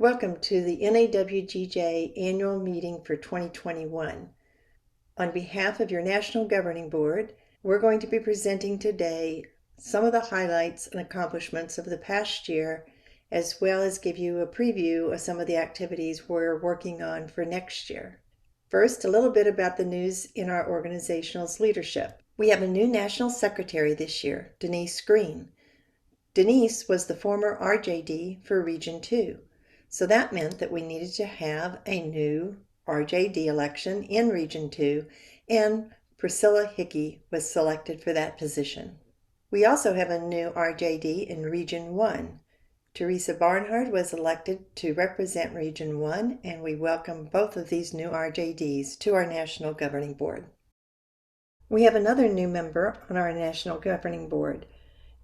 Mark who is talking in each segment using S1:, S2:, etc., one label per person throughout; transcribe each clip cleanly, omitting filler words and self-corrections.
S1: Welcome to the NAWGJ Annual Meeting for 2021. On behalf of your National Governing Board, we're going to be presenting today some of the highlights and accomplishments of the past year, as well as give you a preview of some of the activities we're working on for next year. First, a little bit about the news in our organizational's leadership. We have a new National Secretary this year, Denise Green. Denise was the former RJD for Region 2. So that meant that we needed to have a new RJD election in Region 2, and Priscilla Hickey was selected for that position. We also have a new RJD in Region 1. Teresa Barnhart was elected to represent Region 1, and we welcome both of these new RJDs to our National Governing Board. We have another new member on our National Governing Board.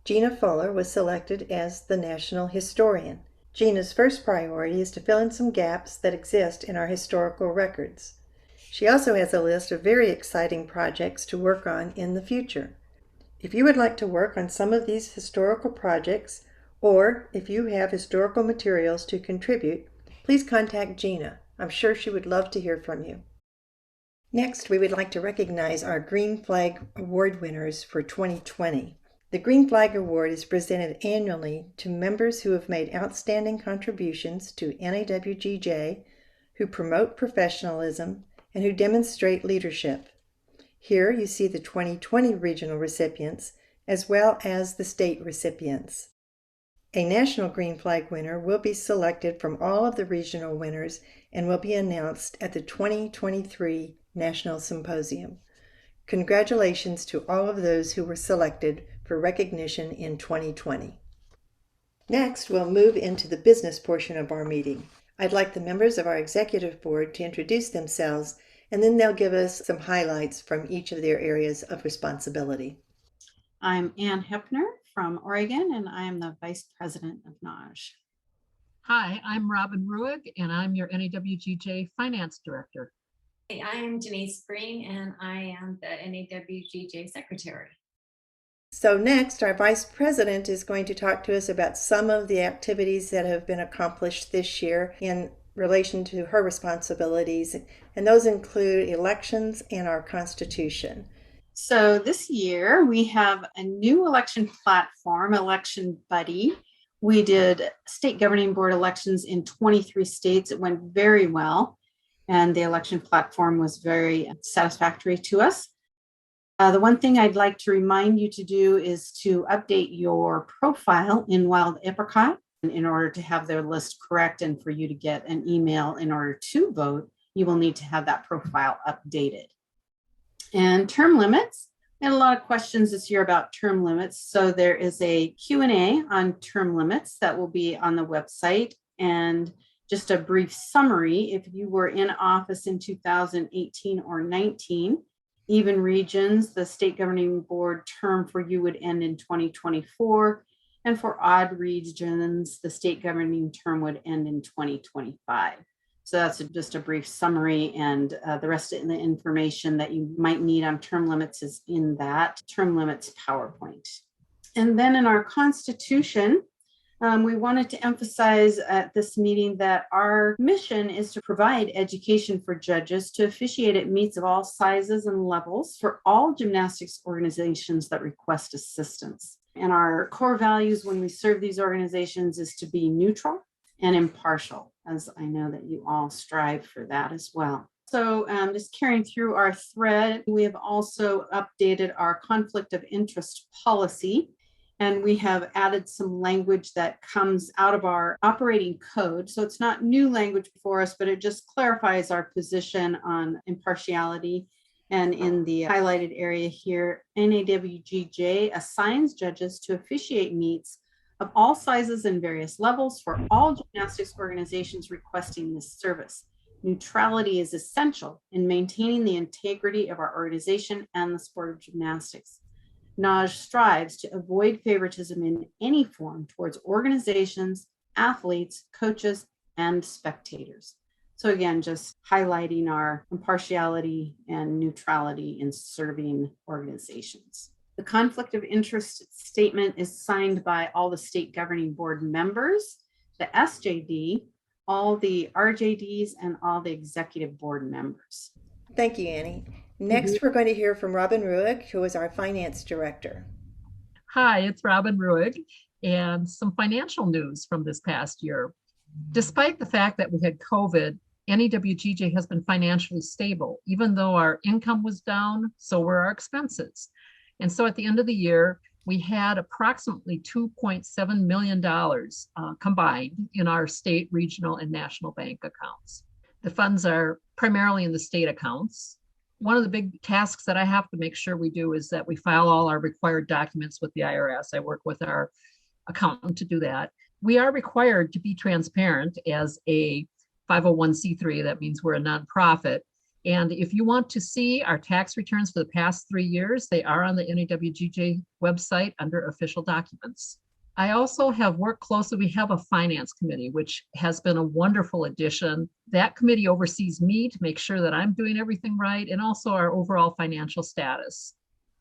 S1: Gina Fuller was selected as the National Historian. Gina's first priority is to fill in some gaps that exist in our historical records. She also has a list of very exciting projects to work on in the future. If you would like to work on some of these historical projects, or if you have historical materials to contribute, please contact Gina. I'm sure she would love to hear from you. Next, we would like to recognize our Green Flag Award winners for 2020. The Green Flag Award is presented annually to members who have made outstanding contributions to NAWGJ, who promote professionalism, and who demonstrate leadership. Here you see the 2020 regional recipients, as well as the state recipients. A national Green Flag winner will be selected from all of the regional winners and will be announced at the 2023 National Symposium. Congratulations to all of those who were selected for recognition in 2020. Next, we'll move into the business portion of our meeting. I'd like the members of our executive board to introduce themselves, and then they'll give us some highlights from each of their areas of responsibility.
S2: I'm Ann Hepner from Oregon, and I am the Vice President of NAWGJ.
S3: Hi, I'm Robin Ruig, and I'm your NAWGJ Finance Director.
S4: Hey, I am Denise Green, and I am the NAWGJ Secretary.
S1: So next, our Vice President is going to talk to us about some of the activities that have been accomplished this year in relation to her responsibilities, and those include elections and our Constitution.
S2: So this year we have a new election platform, Election Buddy. We did state governing board elections in 23 states. It went very well, and the election platform was very satisfactory to us. The one thing I'd like to remind you to do is to update your profile in Wild Apricot in order to have their list correct, and for you to get an email in order to vote, you will need to have that profile updated. And term limits, we had a lot of questions this year about term limits. So there is a Q&A on term limits that will be on the website. And just a brief summary, if you were in office in 2018 or 19, even regions, the state governing board term for you would end in 2024. And for odd regions, the state governing term would end in 2025. So that's just a brief summary, and the rest of the information that you might need on term limits is in that term limits PowerPoint. And then in our Constitution, we wanted to emphasize at this meeting that our mission is to provide education for judges to officiate at meets of all sizes and levels for all gymnastics organizations that request assistance. And our core values when we serve these organizations is to be neutral and impartial, as I know that you all strive for that as well. So just carrying through our thread, we have also updated our conflict of interest policy, and we have added some language that comes out of our operating code. So it's not new language for us, but it just clarifies our position on impartiality. And in the highlighted area here, NAWGJ assigns judges to officiate meets of all sizes and various levels for all gymnastics organizations requesting this service. Neutrality is essential in maintaining the integrity of our organization and the sport of gymnastics. NAWGJ strives to avoid favoritism in any form towards organizations, athletes, coaches, and spectators. So again, just highlighting our impartiality and neutrality in serving organizations. The conflict of interest statement is signed by all the state governing board members. The SJD all the RJDs and all the executive board members.
S1: Thank you, Annie. Next, we're going to hear from Robin Ruick, who is our finance director.
S3: Hi, it's Robin Ruick, and some financial news from this past year. Despite the fact that we had COVID, NAWGJ has been financially stable, even though our income was down, so were our expenses. And so at the end of the year, we had approximately $2.7 million combined in our state, regional, and national bank accounts. The funds are primarily in the state accounts. One of the big tasks that I have to make sure we do is that we file all our required documents with the IRS. I work with our accountant to do that. We are required to be transparent as a 501c3. That means we're a nonprofit. And if you want to see our tax returns for the past 3 years, they are on the NAWGJ website under official documents. I also have worked closely. We have a finance committee, which has been a wonderful addition. That committee oversees me to make sure that I'm doing everything right, and also our overall financial status.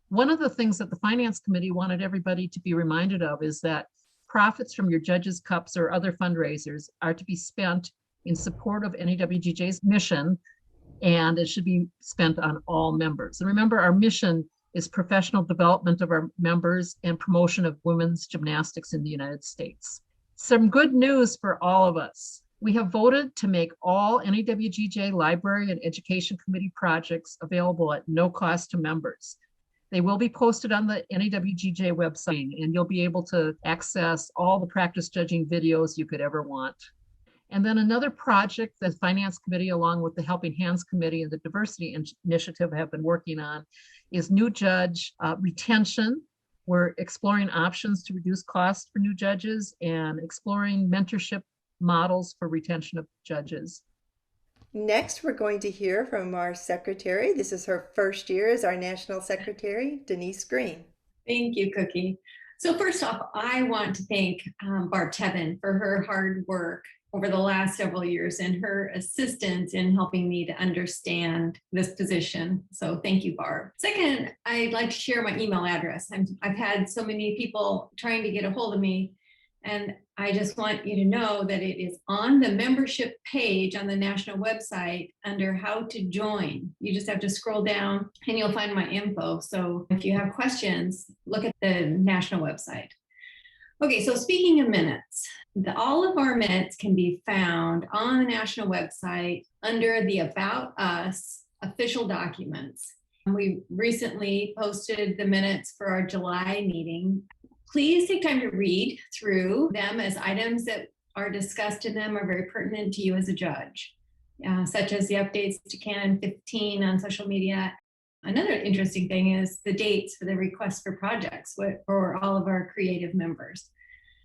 S3: One of the things that the finance committee wanted everybody to be reminded of is that profits from your judges' cups or other fundraisers are to be spent in support of NAWGJ's mission, and it should be spent on all members. And remember, our mission is professional development of our members and promotion of women's gymnastics in the United States. Some good news for all of us. We have voted to make all NAWGJ library and education committee projects available at no cost to members. They will be posted on the NAWGJ website, and you'll be able to access all the practice judging videos you could ever want. And then another project the Finance Committee, along with the Helping Hands Committee and the Diversity Initiative, have been working on is new judge retention. We're exploring options to reduce costs for new judges and exploring mentorship models for retention of judges.
S1: Next, we're going to hear from our secretary. This is her first year as our national secretary, Denise Green.
S4: Thank you, Cookie. So first off, I want to thank Barb Tevin for her hard work over the last several years and her assistance in helping me to understand this position. So thank you, Barb. Second, I'd like to share my email address. I've had so many people trying to get a hold of me, and I just want you to know that it is on the membership page on the national website under how to join. You just have to scroll down and you'll find my info. So if you have questions, look at the national website. Okay, so speaking of minutes, all of our minutes can be found on the national website under the About Us official documents. We recently posted the minutes for our July meeting. Please take time to read through them, as items that are discussed in them are very pertinent to you as a judge, such as the updates to Canon 15 on social media. Another interesting thing is the dates for the requests for projects for all of our creative members.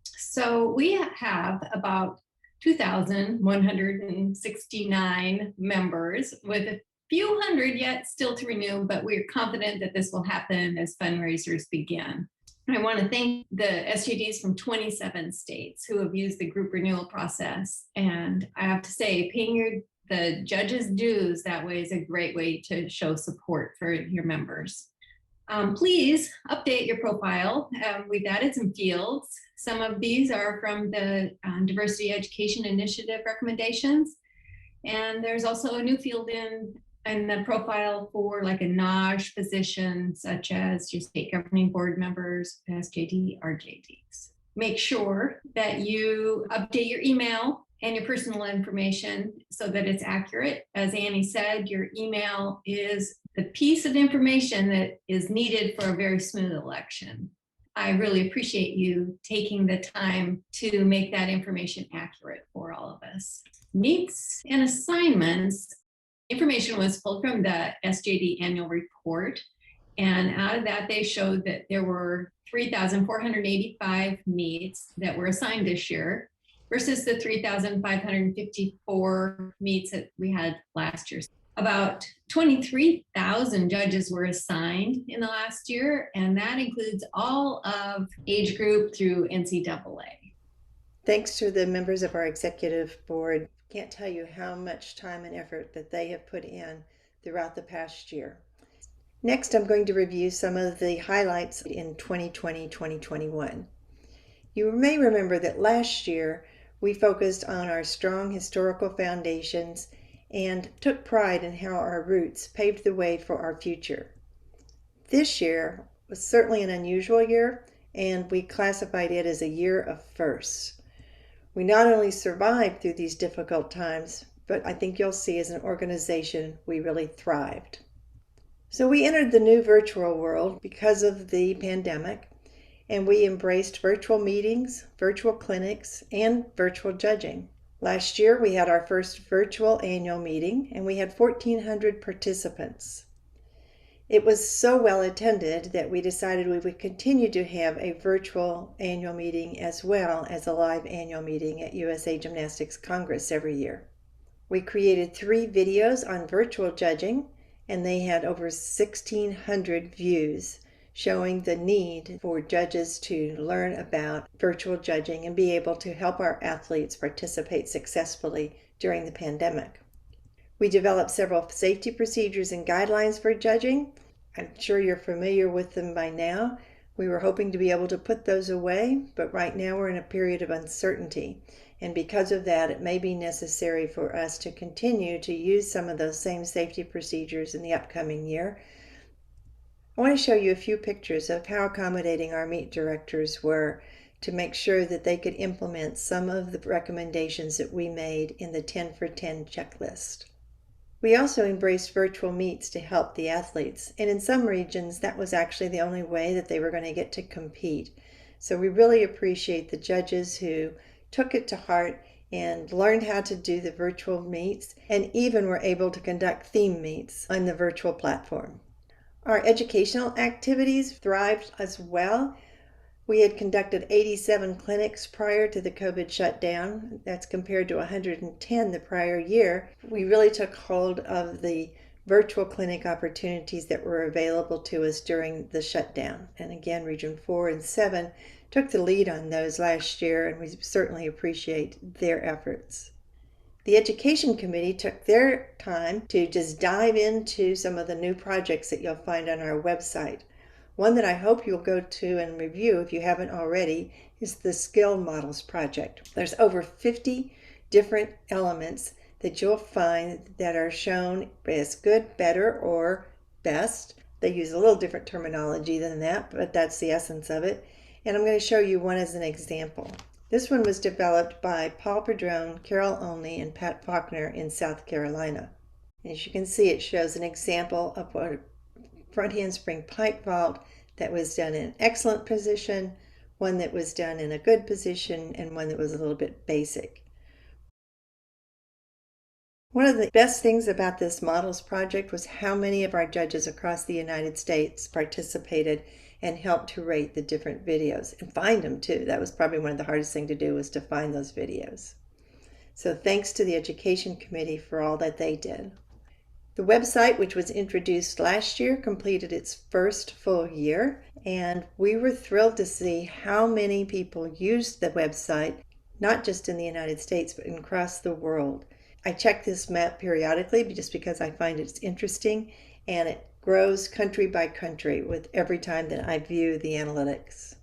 S4: So we have about 2,169 members with a few hundred yet still to renew, but we're confident that this will happen as fundraisers begin. I want to thank the SJDs from 27 states who have used the group renewal process. And I have to say, paying the judges' dues that way is a great way to show support for your members. Please update your profile. We've added some fields. Some of these are from the Diversity Education Initiative recommendations. And there's also a new field in the profile for like a NAWGJ position, such as your state governing board members, SJD, RJDs. Make sure that you update your email and your personal information so that it's accurate. As Annie said, your email is the piece of information that is needed for a very smooth election. I really appreciate you taking the time to make that information accurate for all of us. Meets and assignments. Information was pulled from the SJD annual report, and out of that they showed that there were 3,485 meets that were assigned this year versus the 3,554 meets that we had last year. About 23,000 judges were assigned in the last year, and that includes all of age group through NCAA.
S1: Thanks to the members of our executive board. Can't tell you how much time and effort that they have put in throughout the past year. Next, I'm going to review some of the highlights in 2020-2021. You may remember that last year We focused on our strong historical foundations and took pride in how our roots paved the way for our future. This year was certainly an unusual year, and we classified it as a year of firsts. We not only survived through these difficult times, but I think you'll see as an organization we really thrived. So we entered the new virtual world because of the pandemic, and we embraced virtual meetings, virtual clinics, and virtual judging. Last year we had our first virtual annual meeting, and we had 1,400 participants. It was so well attended that we decided we would continue to have a virtual annual meeting as well as a live annual meeting at USA Gymnastics Congress every year. We created 3 videos on virtual judging, and they had over 1,600 views, showing the need for judges to learn about virtual judging and be able to help our athletes participate successfully during the pandemic. We developed several safety procedures and guidelines for judging. I'm sure you're familiar with them by now. We were hoping to be able to put those away, but right now we're in a period of uncertainty. And because of that, it may be necessary for us to continue to use some of those same safety procedures in the upcoming year. I want to show you a few pictures of how accommodating our meet directors were to make sure that they could implement some of the recommendations that we made in the 10 for 10 checklist. We also embraced virtual meets to help the athletes, and in some regions that was actually the only way that they were going to get to compete. So we really appreciate the judges who took it to heart and learned how to do the virtual meets, and even were able to conduct theme meets on the virtual platform. Our educational activities thrived as well. We had conducted 87 clinics prior to the COVID shutdown. That's compared to 110 the prior year. We really took hold of the virtual clinic opportunities that were available to us during the shutdown. And again, Region 4 and 7 took the lead on those last year, and we certainly appreciate their efforts. The Education Committee took their time to just dive into some of the new projects that you'll find on our website. One that I hope you'll go to and review if you haven't already is the Skill Models Project. There's over 50 different elements that you'll find that are shown as good, better, or best. They use a little different terminology than that, but that's the essence of it. And I'm going to show you one as an example. This one was developed by Paul Padrone, Carol Onley, and Pat Faulkner in South Carolina. As you can see, it shows an example of what a front handspring pike vault that was done in an excellent position, one that was done in a good position, and one that was a little bit basic. One of the best things about this models project was how many of our judges across the United States participated and helped to rate the different videos and find them too. That was probably one of the hardest things to do, was to find those videos. So thanks to the Education Committee for all that they did. The website, which was introduced last year, completed its first full year, and we were thrilled to see how many people used the website, not just in the United States, but across the world. I check this map periodically just because I find it's interesting, and it grows country by country with every time that I view the analytics.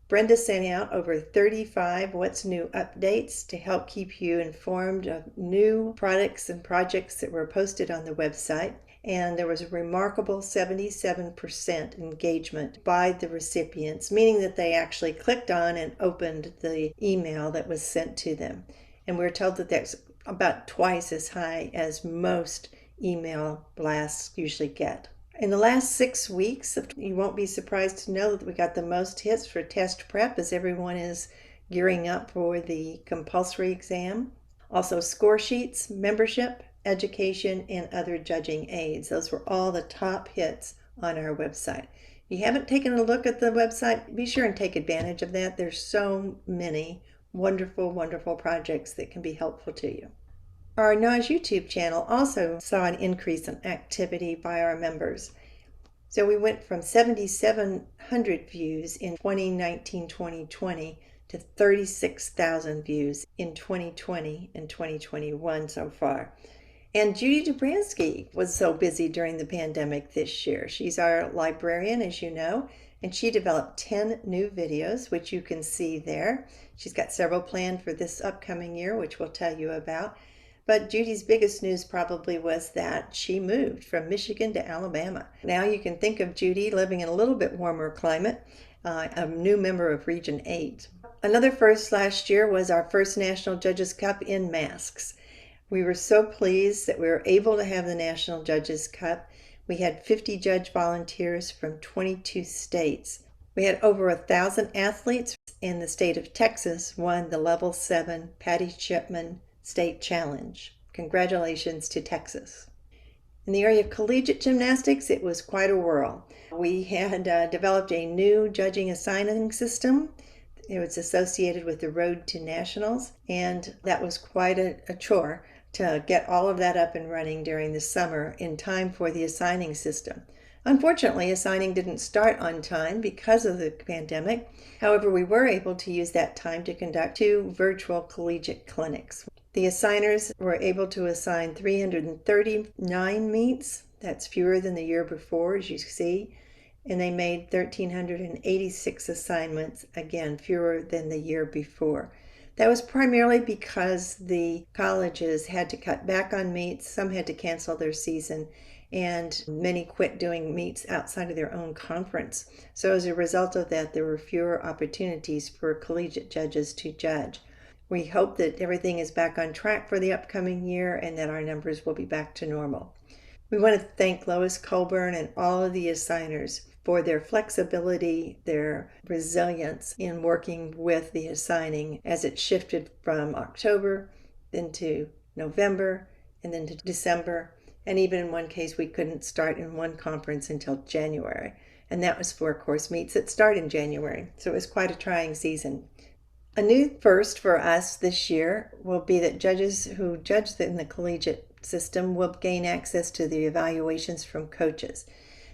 S1: Brenda sent out over 35 What's New updates to help keep you informed of new products and projects that were posted on the website. And there was a remarkable 77% engagement by the recipients, meaning that they actually clicked on and opened the email that was sent to them. And we're told that that's about twice as high as most email blasts usually get. In the last 6 weeks, you won't be surprised to know that we got the most hits for test prep as everyone is gearing up for the compulsory exam. Also score sheets, membership, education, and other judging aids. Those were all the top hits on our website. If you haven't taken a look at the website, be sure and take advantage of that. There's so many wonderful, wonderful projects that can be helpful to you. Our NAWGJ YouTube channel also saw an increase in activity by our members. So we went from 7,700 views in 2019-2020 to 36,000 views in 2020 and 2021 so far. And Judy Dobransky was so busy during the pandemic this year. She's our librarian, as you know, and she developed 10 new videos, which you can see there. She's got several planned for this upcoming year, which we'll tell you about. But Judy's biggest news probably was that she moved from Michigan to Alabama. Now you can think of Judy living in a little bit warmer climate, a new member of Region 8. Another first last year was our first National Judges Cup in masks. We were so pleased that we were able to have the National Judges Cup. We had 50 judge volunteers from 22 states. We had over 1,000 athletes, and the state of Texas won the Level 7 Patty Chipman State Challenge. Congratulations to Texas. In the area of collegiate gymnastics, it was quite a whirl. We had developed a new judging assigning system. It was associated with the Road to Nationals, and that was quite a chore to get all of that up and running during the summer in time for the assigning system. Unfortunately, assigning didn't start on time because of the pandemic. However, we were able to use that time to conduct 2 virtual collegiate clinics. The assigners were able to assign 339 meets. That's fewer than the year before, as you see. And they made 1,386 assignments, again, fewer than the year before. That was primarily because the colleges had to cut back on meets, some had to cancel their season, and many quit doing meets outside of their own conference. So as a result of that, there were fewer opportunities for collegiate judges to judge. We hope that everything is back on track for the upcoming year and that our numbers will be back to normal. We want to thank Lois Colburn and all of the assigners for their flexibility, their resilience in working with the assigning as it shifted from October, then to November, and then to December. And even in one case, we couldn't start in one conference until January. And that was for course meets that start in January. So it was quite a trying season. A new first for us this year will be that judges who judge in the collegiate system will gain access to the evaluations from coaches.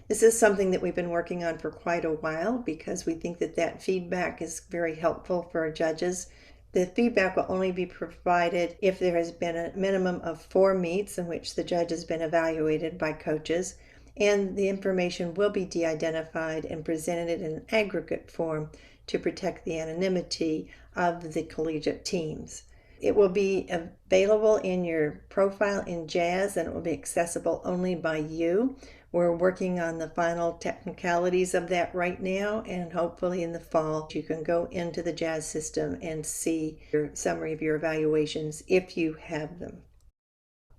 S1: This is something that we've been working on for quite a while because we think that that feedback is very helpful for our judges. The feedback will only be provided if there has been a minimum of 4 meets in which the judge has been evaluated by coaches, and the information will be de-identified and presented in an aggregate form to protect the anonymity of the collegiate teams. It will be available in your profile in JAS, and it will be accessible only by you. We're working on the final technicalities of that right now, and hopefully in the fall you can go into the JAS system and see your summary of your evaluations if you have them.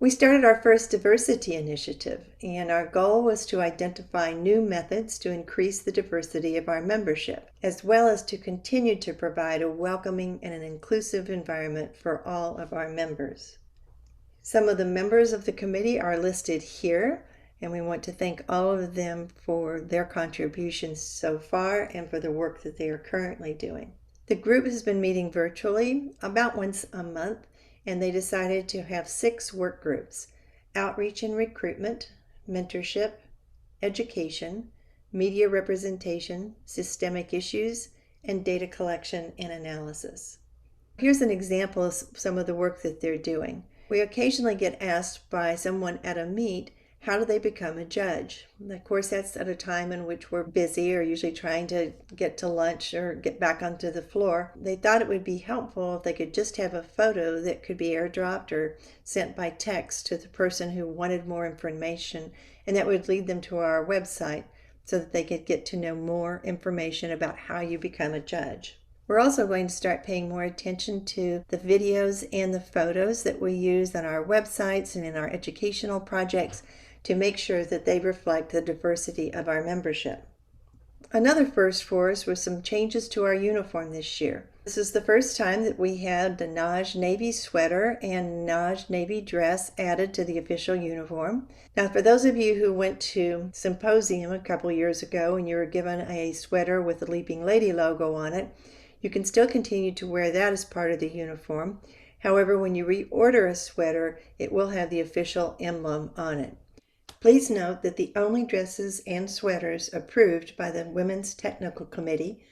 S1: We started our first diversity initiative, and our goal was to identify new methods to increase the diversity of our membership, as well as to continue to provide a welcoming and an inclusive environment for all of our members. Some of the members of the committee are listed here, and we want to thank all of them for their contributions so far and for the work that they are currently doing. The group has been meeting virtually about once a month, and they decided to have 6 work groups: outreach and recruitment, mentorship, education, media representation, systemic issues, and data collection and analysis. Here's an example of some of the work that they're doing. We occasionally get asked by someone at a meet, how do they become a judge? Of course, that's at a time in which we're busy or usually trying to get to lunch or get back onto the floor. They thought it would be helpful if they could just have a photo that could be airdropped or sent by text to the person who wanted more information, and that would lead them to our website so that they could get to know more information about how you become a judge. We're also going to start paying more attention to the videos and the photos that we use on our websites and in our educational projects to make sure that they reflect the diversity of our membership. Another first for us was some changes to our uniform this year. This is the first time that we had the NAWGJ Navy sweater and NAWGJ Navy dress added to the official uniform. Now, for those of you who went to Symposium a couple years ago and you were given a sweater with the Leaping Lady logo on it, you can still continue to wear that as part of the uniform. However, when you reorder a sweater, it will have the official emblem on it. Please note that the only dresses and sweaters approved by the Women's Technical Committee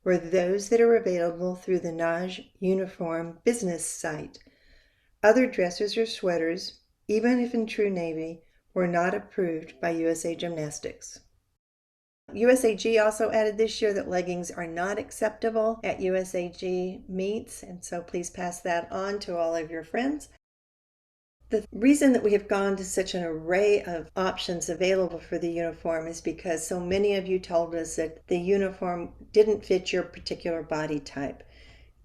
S1: were those that are available through the NAWGJ Uniform Business site. Other dresses or sweaters, even if in true Navy, were not approved by USA Gymnastics. USAG also added this year that leggings are not acceptable at USAG meets, and so please pass that on to all of your friends. The reason that we have gone to such an array of options available for the uniform is because so many of you told us that the uniform didn't fit your particular body type.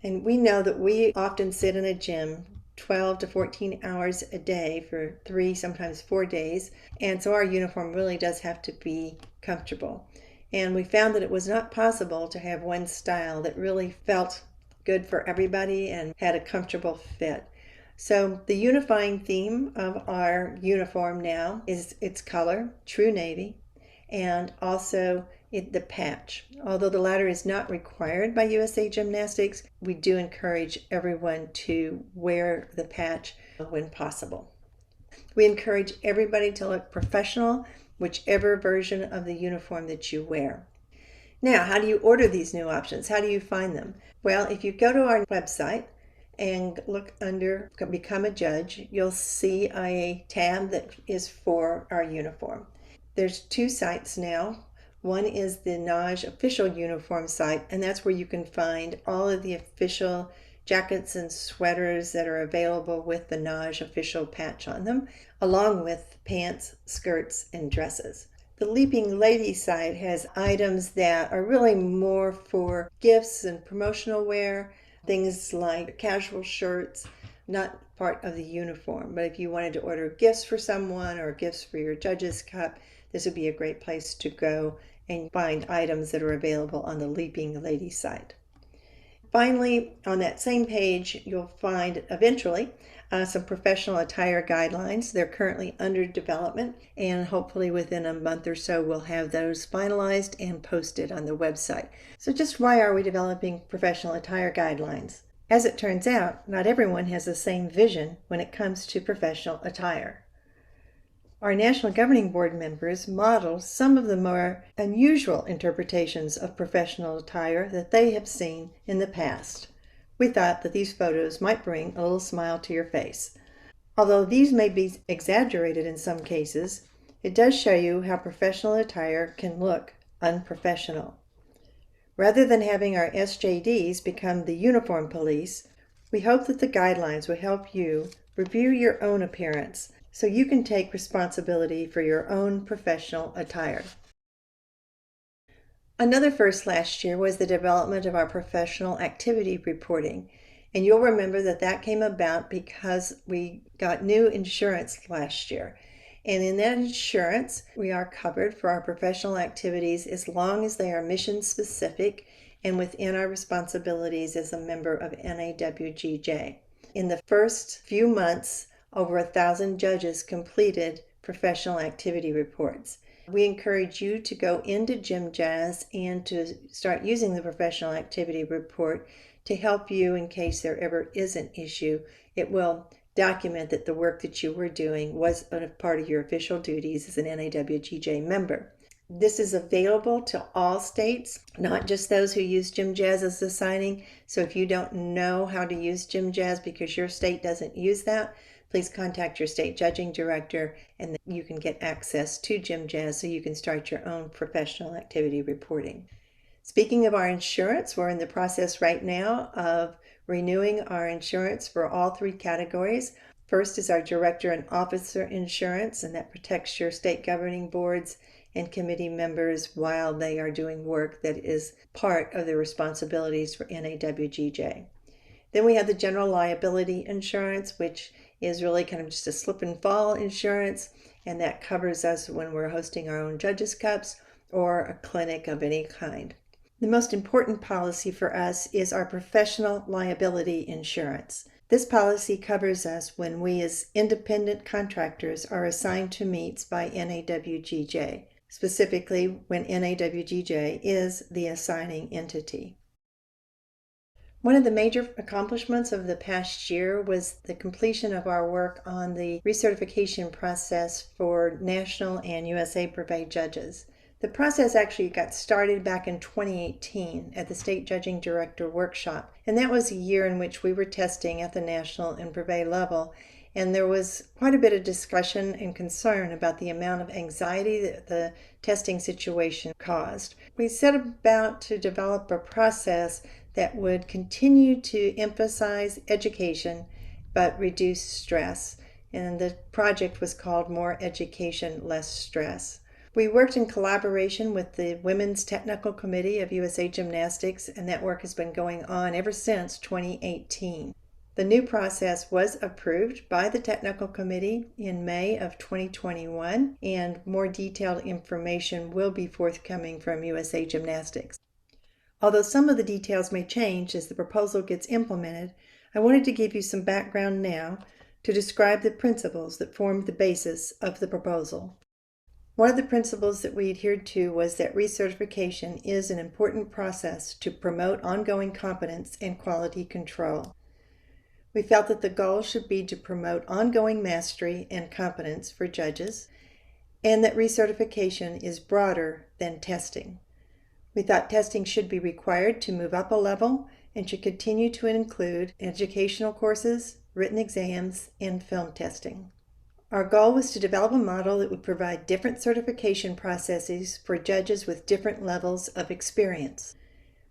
S1: And we know that we often sit in a gym 12 to 14 hours a day for 3, sometimes 4 days. And so our uniform really does have to be comfortable. And we found that it was not possible to have one style that really felt good for everybody and had a comfortable fit. So the unifying theme of our uniform now is its color, true navy, and also the patch. Although the latter is not required by USAG Gymnastics, we do encourage everyone to wear the patch when possible. We encourage everybody to look professional, whichever version of the uniform that you wear. Now, how do you order these new options? How do you find them? Well, if you go to our website and look under Become a Judge, you'll see a tab that is for our uniform. There's 2 sites now. One is the NAWGJ official uniform site, and that's where you can find all of the official jackets and sweaters that are available with the NAWGJ official patch on them, along with pants, skirts, and dresses. The Leaping Lady site has items that are really more for gifts and promotional wear, things like casual shirts, not part of the uniform. But if you wanted to order gifts for someone or gifts for your judge's cup, this would be a great place to go and find items that are available on the Leaping Lady site. Finally, on that same page, you'll find eventually some professional attire guidelines. They're currently under development, and hopefully within a month or so we'll have those finalized and posted on the website. So just why are we developing professional attire guidelines? As it turns out, not everyone has the same vision when it comes to professional attire. Our National Governing Board members model some of the more unusual interpretations of professional attire that they have seen in the past. We thought that these photos might bring a little smile to your face. Although these may be exaggerated in some cases, it does show you how professional attire can look unprofessional. Rather than having our SJDs become the uniform police, we hope that the guidelines will help you review your own appearance so you can take responsibility for your own professional attire. Another first last year was the development of our professional activity reporting. And you'll remember that that came about because we got new insurance last year. And in that insurance, we are covered for our professional activities as long as they are mission specific and within our responsibilities as a member of NAWGJ. In the first few months, over 1,000 judges completed professional activity reports. We encourage you to go into GymJazz and to start using the professional activity report to help you in case there ever is an issue. It will document that the work that you were doing was a part of your official duties as an NAWGJ member. This is available to all states, not just those who use GymJazz as the signing. So if you don't know how to use GymJazz because your state doesn't use that, please contact your state judging director and you can get access to GymJazz so you can start your own professional activity reporting. Speaking of our insurance, we're in the process right now of renewing our insurance for all 3 categories. First is our director and officer insurance, and that protects your state governing boards and committee members while they are doing work that is part of their responsibilities for NAWGJ. Then we have the general liability insurance, which is really kind of just a slip and fall insurance, and that covers us when we're hosting our own judges' cups or a clinic of any kind. The most important policy for us is our professional liability insurance. This policy covers us when we as independent contractors are assigned to meets by NAWGJ, specifically when NAWGJ is the assigning entity. One of the major accomplishments of the past year was the completion of our work on the recertification process for national and USA Purvey judges. The process actually got started back in 2018 at the State Judging Director Workshop, and that was a year in which we were testing at the national and purvey level and there was quite a bit of discussion and concern about the amount of anxiety that the testing situation caused. We set about to develop a process that would continue to emphasize education but reduce stress, and the project was called More Education, Less Stress. We worked in collaboration with the Women's Technical Committee of USAG Gymnastics, and that work has been going on ever since 2018. The new process was approved by the Technical Committee in May of 2021, and more detailed information will be forthcoming from USA Gymnastics. Although some of the details may change as the proposal gets implemented, I wanted to give you some background now to describe the principles that formed the basis of the proposal. One of the principles that we adhered to was that recertification is an important process to promote ongoing competence and quality control. We felt that the goal should be to promote ongoing mastery and competence for judges, and that recertification is broader than testing. We thought testing should be required to move up a level and should continue to include educational courses, written exams, and film testing. Our goal was to develop a model that would provide different certification processes for judges with different levels of experience.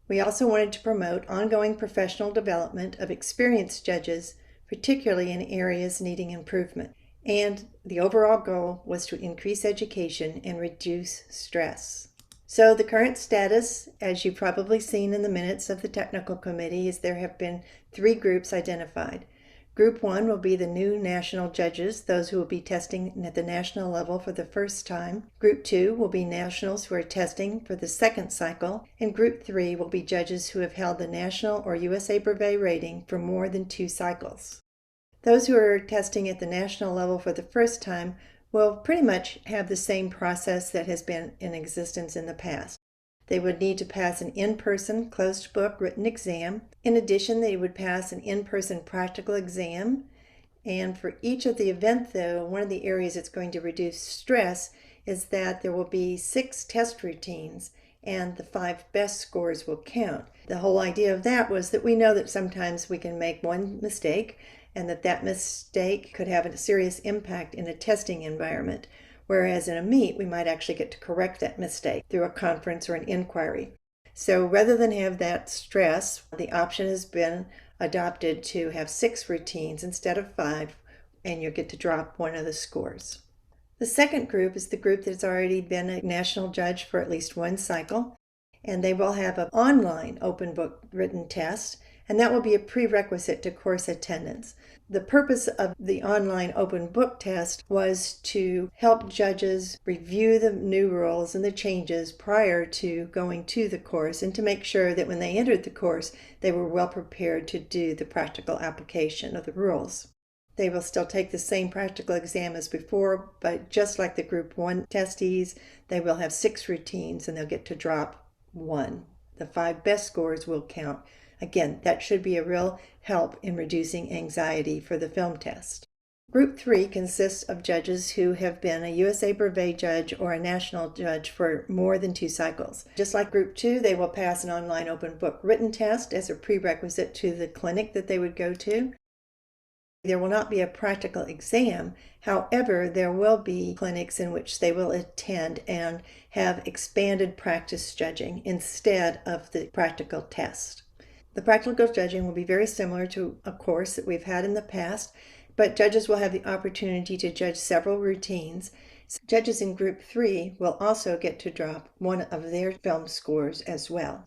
S1: We also wanted to promote ongoing professional development of experienced judges, particularly in areas needing improvement. And the overall goal was to increase education and reduce stress. So the current status, as you've probably seen in the minutes of the technical committee, is there have been 3 groups identified. Group 1 will be the new national judges, those who will be testing at the national level for the first time. Group 2 will be nationals who are testing for the second cycle. And Group 3 will be judges who have held the national or USA Brevet rating for more than 2 cycles. Those who are testing at the national level for the first time will pretty much have the same process that has been in existence in the past. They would need to pass an in-person closed book written exam. In addition, they would pass an in-person practical exam. And for each of the event, though, one of the areas that's going to reduce stress is that there will be 6 test routines and the 5 best scores will count. The whole idea of that was that we know that sometimes we can make one mistake and that mistake could have a serious impact in a testing environment. Whereas in a meet, we might actually get to correct that mistake through a conference or an inquiry. So rather than have that stress, the option has been adopted to have 6 routines instead of 5, and you'll get to drop one of the scores. The second group is the group that's already been a national judge for at least 1 cycle, and they will have an online open book written test, and that will be a prerequisite to course attendance. The purpose of the online open book test was to help judges review the new rules and the changes prior to going to the course, and to make sure that when they entered the course, they were well prepared to do the practical application of the rules. They will still take the same practical exam as before, but just like the Group 1 testees, they will have 6 routines and they'll get to drop 1. The 5 best scores will count. Again, that should be a real help in reducing anxiety for the film test. Group 3 consists of judges who have been a USA Brevet judge or a national judge for more than 2 cycles. Just like Group 2, they will pass an online open book written test as a prerequisite to the clinic that they would go to. There will not be a practical exam. However, there will be clinics in which they will attend and have expanded practice judging instead of the practical test. The practical judging will be very similar to a course that we've had in the past, but judges will have the opportunity to judge several routines. Judges in Group 3 will also get to drop one of their film scores as well.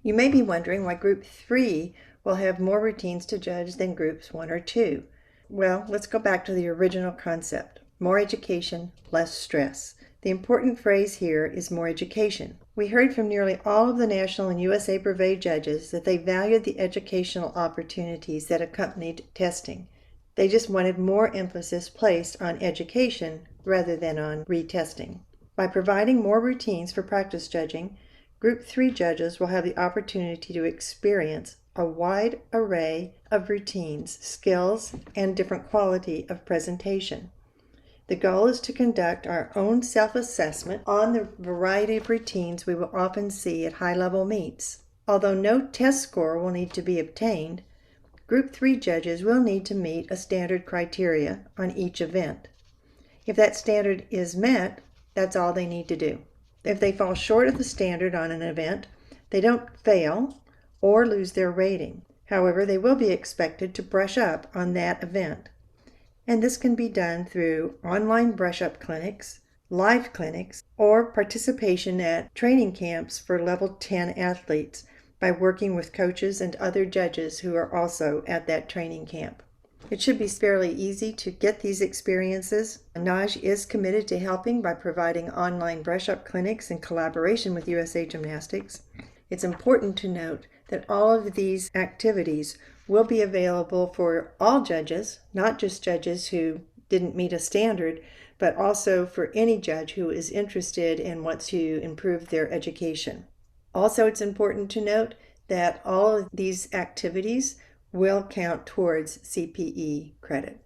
S1: You may be wondering why Group 3 will have more routines to judge than Groups 1 or 2. Well, let's go back to the original concept. More education, less stress. The important phrase here is more education. We heard from nearly all of the national and USA Brevet judges that they valued the educational opportunities that accompanied testing. They just wanted more emphasis placed on education rather than on retesting. By providing more routines for practice judging, Group 3 judges will have the opportunity to experience a wide array of routines, skills, and different quality of presentation. The goal is to conduct our own self-assessment on the variety of routines we will often see at high-level meets. Although no test score will need to be obtained, Group 3 judges will need to meet a standard criteria on each event. If that standard is met, that's all they need to do. If they fall short of the standard on an event, they don't fail or lose their rating. However, they will be expected to brush up on that event. And this can be done through online brush-up clinics, live clinics, or participation at training camps for level 10 athletes by working with coaches and other judges who are also at that training camp. It should be fairly easy to get these experiences. NAWGJ is committed to helping by providing online brush-up clinics in collaboration with USA Gymnastics. It's important to note that all of these activities will be available for all judges, not just judges who didn't meet a standard, but also for any judge who is interested and wants to improve their education. Also, it's important to note that all of these activities will count towards CPE credit.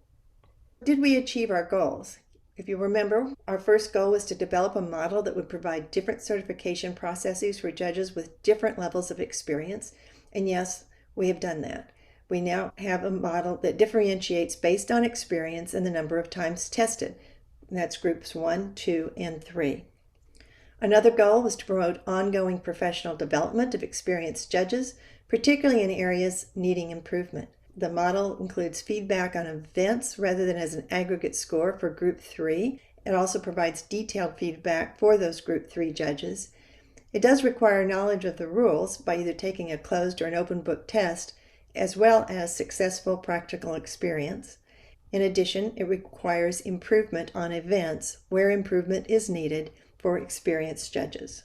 S1: Did we achieve our goals? If you remember, our first goal was to develop a model that would provide different certification processes for judges with different levels of experience. And yes, we have done that. We now have a model that differentiates based on experience and the number of times tested. That's groups 1, 2, and 3. Another goal was to promote ongoing professional development of experienced judges, particularly in areas needing improvement. The model includes feedback on events rather than as an aggregate score for Group 3. It also provides detailed feedback for those Group 3 judges. It does require knowledge of the rules by either taking a closed or an open book test, as well as successful practical experience. In addition, it requires improvement on events where improvement is needed for experienced judges.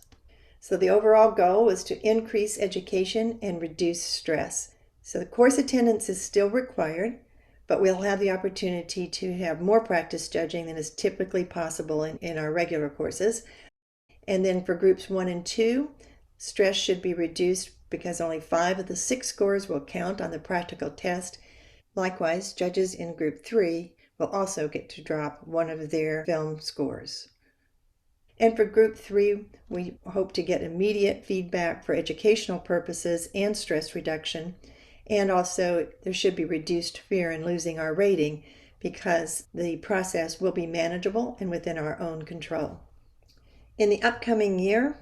S1: So the overall goal was to increase education and reduce stress. So the course attendance is still required, but we'll have the opportunity to have more practice judging than is typically possible in our regular courses. And then for groups 1 and 2, stress should be reduced because only 5 of the 6 scores will count on the practical test. Likewise, judges in group 3 will also get to drop one of their film scores. And for group 3, we hope to get immediate feedback for educational purposes and stress reduction. And also, there should be reduced fear in losing our rating because the process will be manageable and within our own control. In the upcoming year,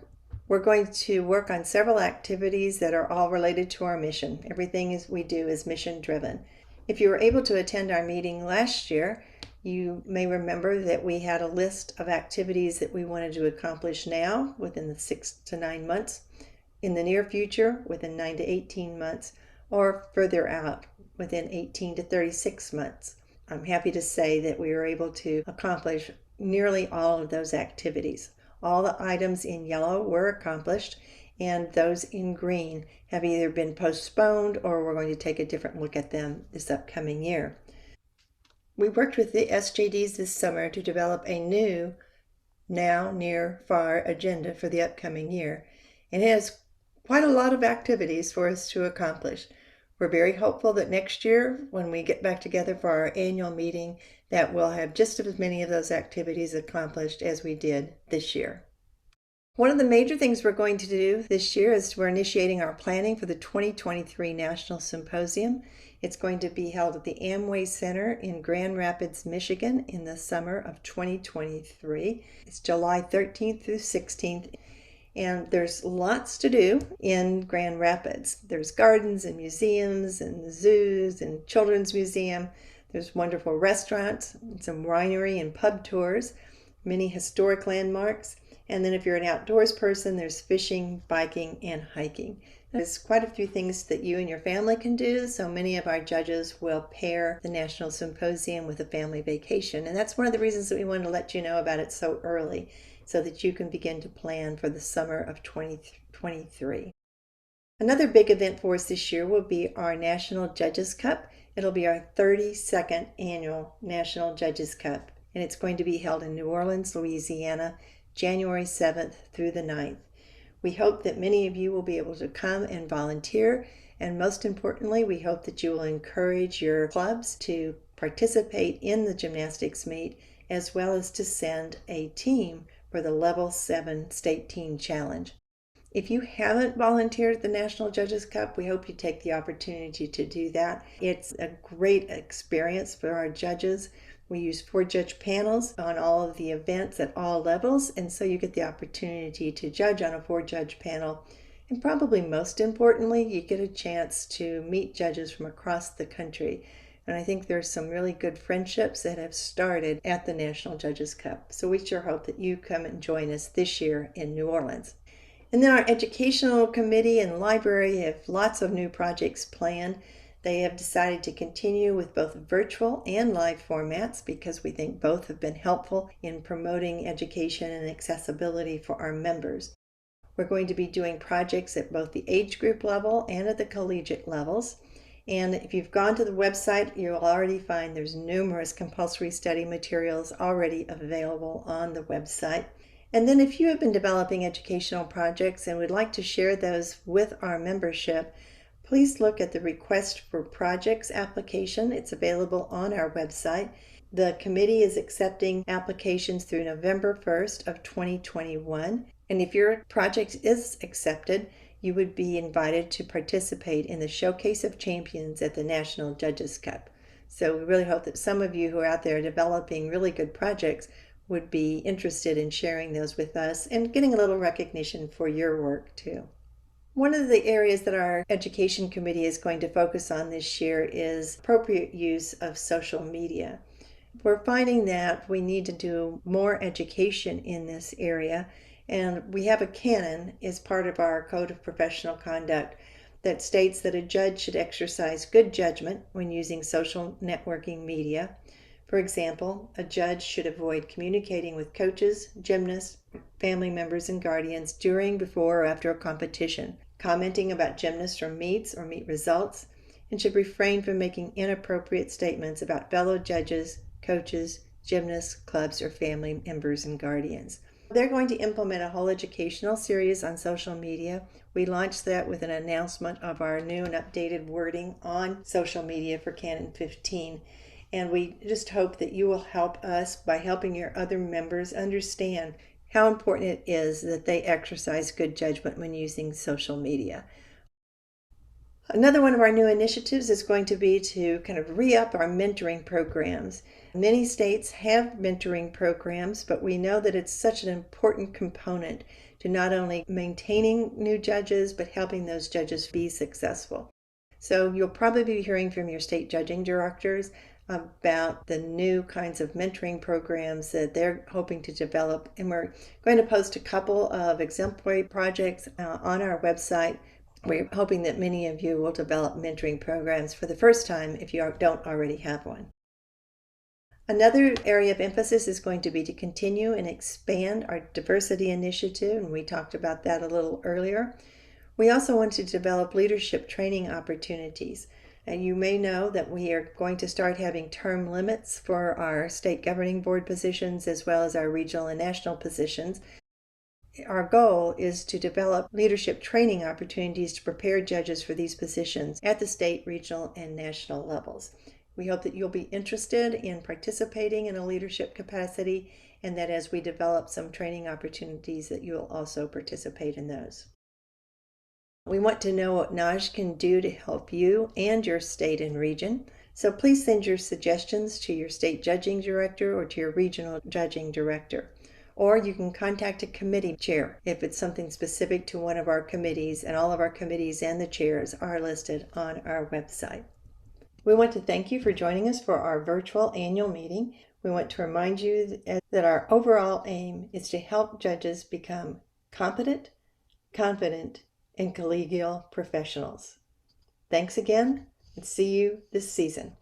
S1: we're going to work on several activities that are all related to our mission. Everything we do is mission driven. If you were able to attend our meeting last year, you may remember that we had a list of activities that we wanted to accomplish now within the 6 to 9 months, in the near future within 9 to 18 months, or further out within 18 to 36 months. I'm happy to say that we were able to accomplish nearly all of those activities. All the items in yellow were accomplished, and those in green have either been postponed or we're going to take a different look at them this upcoming year. We worked with the SJDs this summer to develop a new now, near, far agenda for the upcoming year, and it has quite a lot of activities for us to accomplish. We're very hopeful that next year, when we get back together for our annual meeting, that we'll have just as many of those activities accomplished as we did this year. One of the major things we're going to do this year is we're initiating our planning for the 2023 National Symposium. It's going to be held at the Amway Center in Grand Rapids, Michigan in the summer of 2023. It's July 13th through 16th. And there's lots to do in Grand Rapids. There's gardens and museums and zoos and children's museum. There's wonderful restaurants, some winery and pub tours, many historic landmarks. And then if you're an outdoors person, there's fishing, biking, and hiking. There's quite a few things that you and your family can do, so many of our judges will pair the National Symposium with a family vacation. And that's one of the reasons that we wanted to let you know about it so early, so that you can begin to plan for the summer of 2023. Another big event for us this year will be our National Judges Cup. It'll be our 32nd annual National Judges Cup, and it's going to be held in New Orleans, Louisiana, January 7th through the 9th. We hope that many of you will be able to come and volunteer, and most importantly, we hope that you will encourage your clubs to participate in the gymnastics meet, as well as to send a team for the Level 7 State Team Challenge. If you haven't volunteered at the National Judges Cup, we hope you take the opportunity to do that. It's a great experience for our judges. We use 4-judge panels on all of the events at all levels, and so you get the opportunity to judge on a 4-judge panel. And probably most importantly, you get a chance to meet judges from across the country. And I think there's some really good friendships that have started at the National Judges Cup. So we sure hope that you come and join us this year in New Orleans. And then our educational committee and library have lots of new projects planned. They have decided to continue with both virtual and live formats because we think both have been helpful in promoting education and accessibility for our members. We're going to be doing projects at both the age group level and at the collegiate levels. And if you've gone to the website, you'll already find there's numerous compulsory study materials already available on the website. And then if you have been developing educational projects and would like to share those with our membership, please look at the Request for Projects application. It's available on our website. The committee is accepting applications through November 1st of 2021. And if your project is accepted, you would be invited to participate in the Showcase of Champions at the National Judges Cup. So we really hope that some of you who are out there developing really good projects would be interested in sharing those with us and getting a little recognition for your work too. One of the areas that our education committee is going to focus on this year is appropriate use of social media. We're finding that we need to do more education in this area, and we have a canon as part of our Code of Professional Conduct that states that a judge should exercise good judgment when using social networking media. For example, a judge should avoid communicating with coaches, gymnasts, family members, and guardians during, before, or after a competition, commenting about gymnasts or meet results, and should refrain from making inappropriate statements about fellow judges, coaches, gymnasts, clubs, or family members and guardians. They're going to implement a whole educational series on social media. We launched that with an announcement of our new and updated wording on social media for Canon 15. And we just hope that you will help us by helping your other members understand how important it is that they exercise good judgment when using social media. Another one of our new initiatives is going to be to kind of re-up our mentoring programs. Many states have mentoring programs, but we know that it's such an important component to not only maintaining new judges, but helping those judges be successful. So you'll probably be hearing from your state judging directors about the new kinds of mentoring programs that they're hoping to develop. And we're going to post a couple of exemplary projects on our website. We're hoping that many of you will develop mentoring programs for the first time if you don't already have one. Another area of emphasis is going to be to continue and expand our diversity initiative, and we talked about that a little earlier. We also want to develop leadership training opportunities. And you may know that we are going to start having term limits for our state governing board positions as well as our regional and national positions. Our goal is to develop leadership training opportunities to prepare judges for these positions at the state, regional, and national levels. We hope that you'll be interested in participating in a leadership capacity, and that as we develop some training opportunities that you'll also participate in those. We want to know what NAWGJ can do to help you and your state and region. So please send your suggestions to your state judging director or to your regional judging director. Or you can contact a committee chair if it's something specific to one of our committees, and all of our committees and the chairs are listed on our website. We want to thank you for joining us for our virtual annual meeting. We want to remind you that our overall aim is to help judges become competent, confident, and collegial professionals. Thanks again, and see you this season.